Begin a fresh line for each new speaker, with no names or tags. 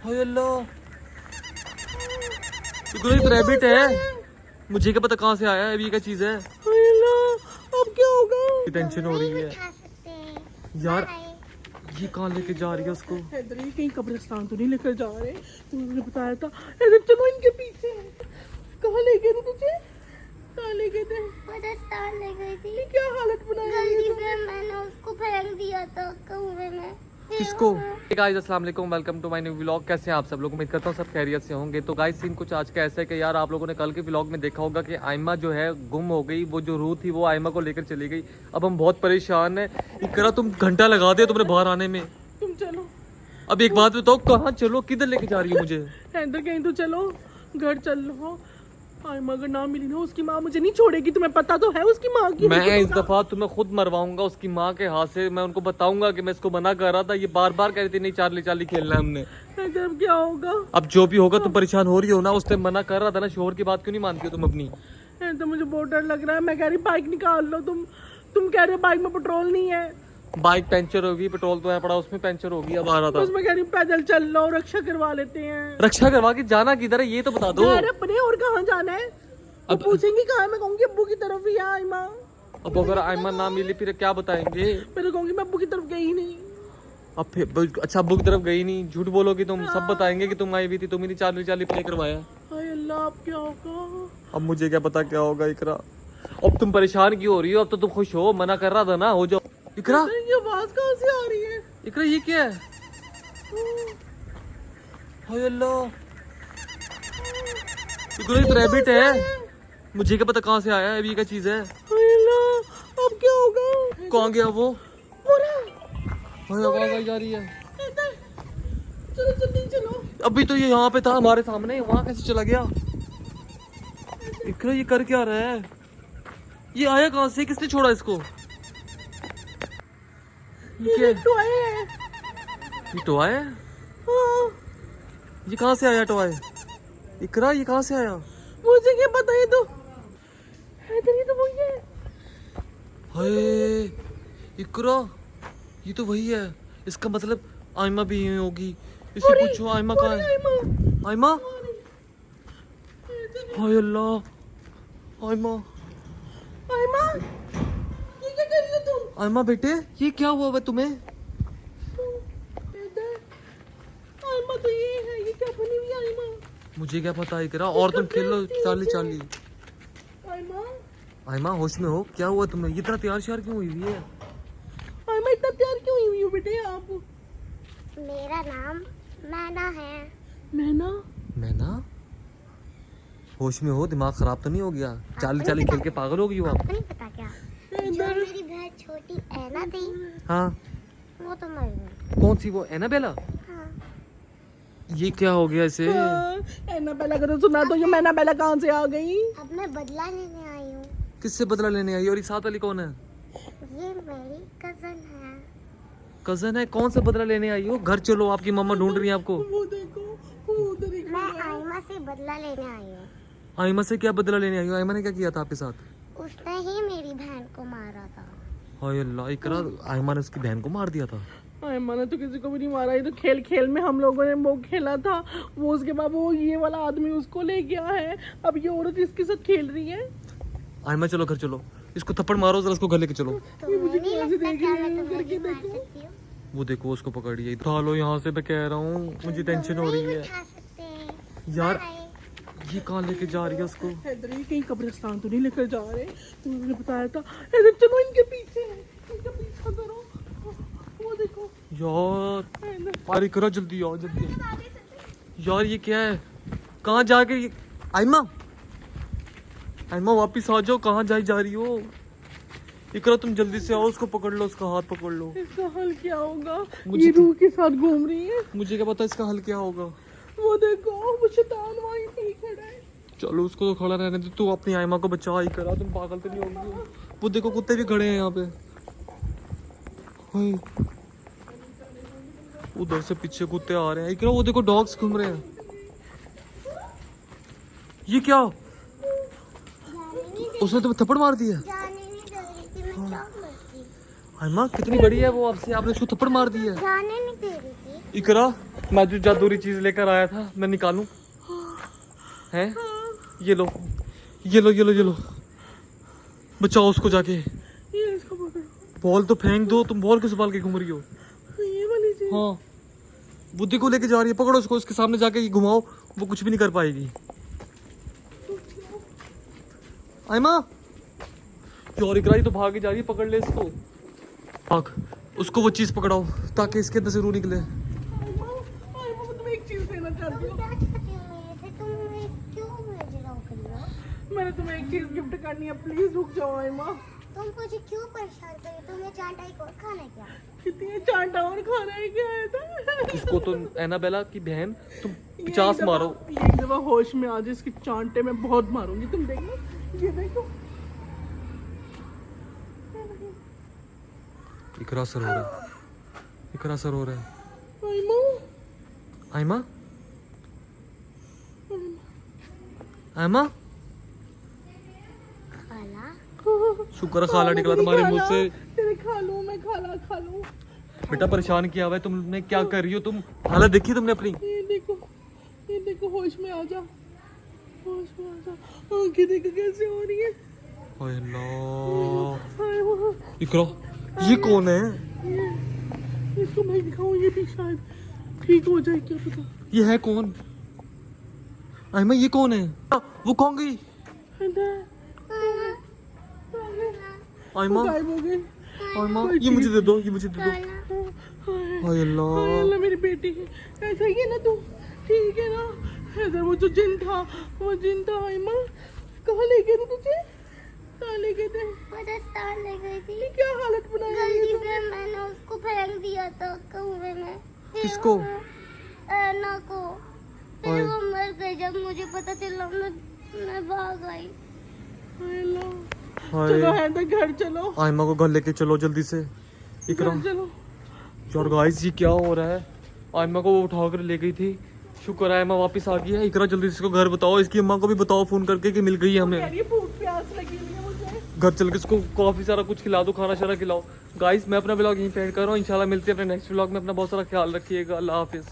हाय अल्लाह, एक रैबिट है। मुझे क्या पता कहाँ से आया है, अभी क्या चीज है।
हाय अल्लाह, अब क्या होगा?
टेंशन हो रही है यार, ये कहाँ लेके जा रही है उसको।
इधर ही कहीं कब्रिस्तान तो नहीं लेकर जा रहे? तुमने बताया था। इधर चलो, इनके पीछे। कहाँ ले गए थे तुझे? कहाँ ले गए थे?
कब्रिस्तान ले गई थी।
ये क्या हालत बनाई है
गलती
तुमने?
से मैंने उसको फेंक दिया था कुएं में।
किसको? गाइस अस्सलाम वालेकुम, welcome to my new vlog. कैसे हैं आप सब लोग? उम्मीद करता हूँ सब खैरियत से होंगे। तो गाइस सीन कुछ आज का ऐसा है कि यार आप लोगों ने कल के व्लॉग में देखा होगा कि आयमा जो है गुम हो गई। वो जो रूह थी वो आयमा को लेकर चली गई। अब हम बहुत परेशान हैं। इकरा तुम घंटा लगा दिया तुमने बाहर आने में।
तुम चलो।
अब एक बात बताओ, कहाँ चलो, किधर लेके जा रही है मुझे?
इधर कहीं तो चलो, घर चलो। आयमा अगर ना मिली ना, उसकी माँ मुझे नहीं छोड़ेगी। तुम्हें पता तो है उसकी माँ की।
मैं इस दफा तुम्हें खुद मरवाऊंगा उसकी माँ के हाथ से। मैं उनको बताऊंगा कि मैं इसको मना कर रहा था। ये बार बार कह रही थी नहीं चार्ली चार्ली खेलना है हमने।
इधर अब क्या होगा?
अब जो भी होगा तुम परेशान हो रही हो ना, उस टाइम मना कर रहा था ना। शोहर की बात क्यों नहीं मानती हो तुम अपनी?
तो मुझे बहुत डर लग रहा है। मैं कह रही बाइक निकाल लो। तुम कह रहे हो बाइक में पेट्रोल नहीं है।
बाइक पंचर होगी, पेट्रोल तो है पड़ा उसमें, पंचर होगी। अब आ रहा
बस
था।
मैं कह रही हूँ पैदल चल लो, रक्षा करवा लेते हैं।
रक्षा करवा के जाना किधर है ये तो बता दो।
घर अपने, और कहाँ जाना है? अब पूछेंगी कहाँ? मैं कहूँगी अब्बू की तरफ ही है आयमा।
अब अगर आयमा ना मिली फिर क्या बताएंगे?
मैं तो कहूँगी मैं अब्बू की तरफ गई नहीं।
अब फिर अच्छा अब्बू की तरफ गई नहीं, झूठ बोलोगी तुम। सब बताएंगे कि तुम आई भी थी, तुम ही नहीं चार्ली चार्ली प्ले करवाया।
हाय अल्लाह, अब क्या होगा?
अब मुझे क्या पता क्या होगा इकरा। अब तुम परेशान क्यों हो रही हो? अब तो तुम खुश हो, मना कर रहा था ना, हो जाओ। इकरा,
ये आवाज कहाँ से आ रही है?
इकरा ये क्या है? हाय अल्लाह, इकरा एक रैबिट है। मुझे क्या पता कहाँ से आया है, अभी क्या चीज है।
हाय अल्लाह, अब क्या होगा?
कहाँ गया वो?
पूरा
हाय आवाज आई जा रही है।
इधर चलो, जल्दी चलो।
अभी तो ये यहाँ पे था हमारे सामने, वहाँ कैसे चला गया? इकरा ये कर क्या रहा है? ये आया कहाँ से? किसने छोड़ा इसको? ये क्या है?
टॉय है।
ये टॉय है?
हाँ,
ये कहाँ से आया टॉय? इकरा ये कहाँ से आया?
मुझे क्या पता। ये तो इधर ही तो वही है।
हाय इकरा, ये तो वही है। इसका मतलब आयमा भी यहीं होगी। इससे पूछो आयमा कहाँ है?
आयमा,
आयमा, हाय अल्लाह, आयमा,
आयमा, ये क्या कर रही हो तुम?
आयमा बेटे ये क्या हुआ है तुम्हें?
इधर आयमा तो ये है। ये क्या बनी हुई आयमा?
मुझे क्या पता इकरा, और तुम खेल लो चार्ली चार्ली।
आयमा,
आयमा होश में हो? क्या हुआ तुम्हें? ये इतना तैयार श्यार क्यों हुई हुई है?
आयमा इतना तैयार क्यों हुई हो बेटे आप?
मेरा नाम मैना है।
मैना?
मैना, होश में हो? दिमाग खराब तो नहीं हो गया? चार्ली चार्ली खेल के पागल हो गई हो आप?
आपको नहीं पता क्या? जो मेरी बहन छोटी ऐना थी
हाँ,
वो तो मर गई।
कौन सी वो एनाबेला?
हाँ।
ये क्या हो गया इसे?
एनाबेला का तो सुना, तो ये मैनाबेला कहाँ से आ गई?
अब मैं बदला लेने आई हूँ।
किससे बदला लेने आई? और ये साथ वाली कौन है?
ये मेरी कजन है।
कजन है? कौन सा बदला लेने आई हो? घर चलो, आपकी मम्मा ढूंढ रही है आपको।
वो देखो, वो उधर ही
मैं आयमा से बदला लेने आई हूँ।
आयमा से क्या बदला लेने आई हो? आयमा ने क्या किया था आपके साथ?
उसने ही मेरी बहन को मारा था।
हाय अल्लाह, इकरा आयमा ने उसकी बहन को मार दिया था?
आयमा ने तो किसी को भी नहीं मारा। ये तो खेल खेल में हम लोगों ने वो खेला था। वो उसके बाद वो ये वाला आदमी उसको ले गया है। अब ये औरत इसके साथ खेल रही है।
आयमा चलो घर चलो, इसको थप्पड़ मारो जरा, इसको घर लेके चलो।
ये मुझे
नहीं
कैसे
लगता
देख
क्या
रही
मैं
है?
तुम्हें
करके
भी मार
देखो।
सकती हूँ?
वो देखो उसको पकड़िए। उठा लो यहाँ से, मैं कह रहा हूँ मुझे टेंशन हो रही है
उठा सकते हैं।
यार।
बाय।
ये कहाँ लेके जा रही है उसको?
इधर ही कहीं कब्रिस्तान तो नहीं लेकर जा रहे? तुमने बताया था। इधर चलो, इनके पीछे। इनका पीछा करो। वो देखो
यार, अरे करो जल्दी आओ जल्दी। यार ये क्या है? कहाँ जाके ये? आयमा, आयमा वापिस आ जाओ। कहाँ जा रही हो? इकरा तुम जल्दी से आओ, उसको पकड़ लो, उसका हाथ पकड़ लो।
इसका हल क्या होगा?
मुझे
ये
तो-
रूह के साथ घूम रही है।
मुझे क्या पता इसका हल क्या होगा।
वो देखो, वो शैतान वहीं पे ही खड़ा है।
चलो उसको तो खड़ा रहने दे, तू अपनी आयमा को बचा ही करा। तुम पागल तो नहीं होगी? वो देखो कुत्ते भी खड़े हैं यहाँ पे। हाय, उधर से पीछे कुत्ते आ रहे हैं। इकरा वो देखो डॉग्स घूम रहे हैं। ये क्या? उसने तुम्हें थप्पड़ मार दिया?
जाने नहीं दे रही थी, मैं क्या करती?
आयमा कितनी बड़ी है वो आपसे, आपने उसको थप्पड़ मार दिया?
जाने नहीं दे रही थी।
इकरा, मैं जो जादूरी चीज लेकर आया था मैं निकालूं? हैं? ये लो, ये लो, ये लो, ये लो, बचाओ उसको जाके।
ये इसको पकड़ो।
बॉल तो फेंक दो, तुम बॉल क्यों संभाल के घूम रही हो?
ये वाली चीज।
हाँ, बुद्धि को लेके जा रही है, पकड़ो उसको, उसके सामने जाके ये घुमाओ, वो कुछ भी नहीं कर पाएगी। आयमा, यार इकरा तो भागी जा रही है, पकड़ ले इसको। भाग, उसको वो चीज पकड़ाओ ताकि इसके अंदर से रूह निकले।
मैं तुम्हें एक चीज देना चाहती हूँ।
क्या चाहती हो मेरे से? तुम क्यों मुझे लव कर रहे हो?
मैंने तुम्हें एक चीज गिफ्ट करनी है, प्लीज रुक जाओ आयमा।
तुम मुझे क्यों परेशान करी? तुम्हें चांटा एक और खाना है क्या?
कितनी चांटा और खाना है क्या है था?
इसको तो एनाबेला की बहन तुम
ये
50
एक
मारो।
दफा- ये एक दफा होश में आ जाए, इसकी चांटे में बहुत मारूंगी, तुम देखना। ये देखो।
इकरा सर हो रहा है, इकरा सर हो रहा है।
आयमा,
आयमा, आयमा,
खाला
शुक्र है खाला निकला तुम्हारे मुंह से।
तेरे खा लूं मैं, खा लूं।
बेटा परेशान किया हुआ है तुमने, क्या कर रही हो तुम? हालत देखी तुमने अपनी?
ये देखो, होश में आ जा, होश में आ जा। आंखें देखो कैसे हो रही है।
हाय अल्लाह।
आयमा,
इकरा, ये कौन है?
ये इसको मैं दिखाऊं, ये भी शायद ठीक हो जाए, क्या पता।
ये है कौन? आयमा ये कौन है? वो कौन गई? आयमा,
गायब हो गई।
आयमा, ये मुझे दे दो, ये मुझे दे दो।
हाय
हाय अल्लाह।
अल्लाह, मेरी बेटी ऐसा ही है ना तू? ठीक है ना? इधर वो जो जिन था, वो जिन था। आयमा, कहाँ ले गए थे तुझे? कहाँ ले गए थे?
राजस्थान ले गई थी।
ये क्या हालत बनाई है
गलती
ये
से मैंने उसको फेंक दिया था कुएं में। फिर
किसको?
ऐना को। फिर
हाय।
वो मर गई। जब मुझे पता चला मैं भाग आई।
हाय अल्लाह। चलो
हाय,
है तो घर चलो,
आयमा को घर लेके चलो जल्दी से। इकरा,
घर चलो।
यार गाइस ये क्या हो रहा है? आयमा को वो उठा कर ले गई थी, शुक्र है आयमा वापस आ गई है। इकरा जल्दी से इसको घर बताओ, इसकी अम्मा को भी बताओ फोन करके कि मिल गई है
कह
हमें।
रही है भूख प्यास लगी हुई है मुझे।
घर चल के इसको काफी सारा कुछ खिला दो, खाना शाना खिलाओ। गाइस मैं अपना ब्लॉग यहीं पे एंड कर रहा हूँ, इंशाल्लाह मिलते हैं अपने नेक्स्ट ब्लॉग में। अपना बहुत सारा ख्याल रखिएगा, अल्लाह हाफिज।